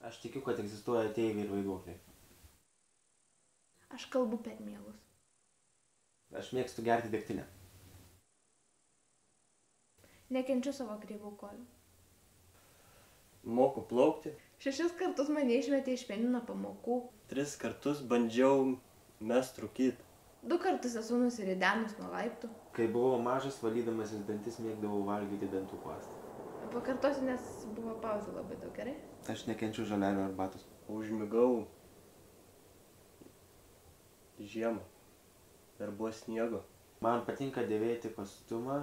Aš tikiu, kad egzistuoja ateiviai ir vaiduokliai. Aš kalbu per miegus. Aš mėgstu gerti degtinę. Nekenčiu savo kreivų kojų. Moku plaukti. 6 kartus mane išmetė iš pianino pamokų. 3 kartus bandžiau mest rūkyt. 2 kartus esu nusiridenus nuo laiptų. Kai buvau mažas, valydamasis dantis, mėgdavau valgyti dantų pastą. Pakartosiu, nes buvo pauzė labai daug, gerai? Aš nekenčiu žalelio arbatos. Užmigau žiemą. Dar buvo sniego. Man patinka dėvėti kostiumą,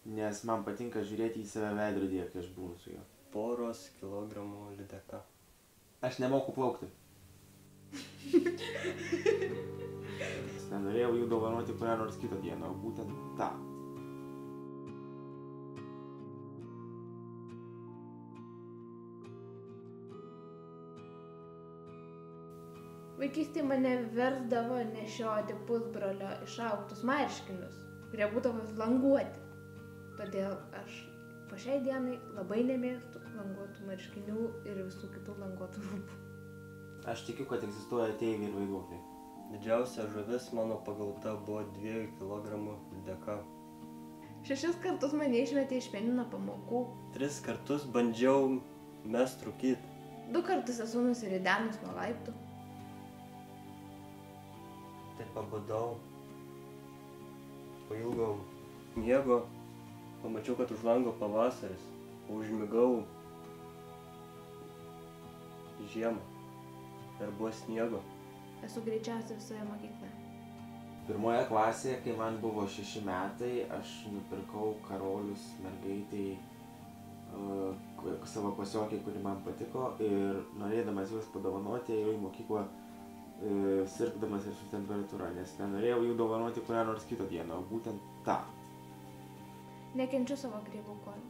nes man patinka žiūrėti į save veidrodyje, kai aš būnu su juo. 1 kilogramų lydeka. Aš nemoku plaukti. Nenorėjau jų dovanoti kurią nors kitą dieną, o būtent tą. Vaikystėje mane versdavo nešioti pusbrolio išaugtus marškinius, kurie būdavo languoti. Todėl aš po šiai dienai labai nemėgstu languotų marškinių ir visų kitų languotų rūbų. Aš tikiu, kad egzistuoja ateiviai ir vaiduokliai. Didžiausia žuvis mano pagauta buvo 2 kilogramų lydeka. 6 kartus mane išmetė iš pianino pamokų. 3 kartus bandžiau mest rūkyt. 2 kartus esu nusiridenus nuo laiptų. Tai pabudau. Po ilgo miego pamačiau, kad už lango pavasaris. Užmigau žiemą. Dar buvo sniego. Esu greičiausiai visoje mokykloje. Pirmoje klasėje, kai man buvo 6 metai, aš nupirkau karolius mergaitei savo klasiokiai, kuri man patiko, ir norėdamas juos padovanoti, ėjau į mokyklą sirgdamas ir su temperatūra, nes nenorėjau jų dovanoti kurią nors kitą dieną, o būtent tą. Nekenčiu savo kreivų kojų.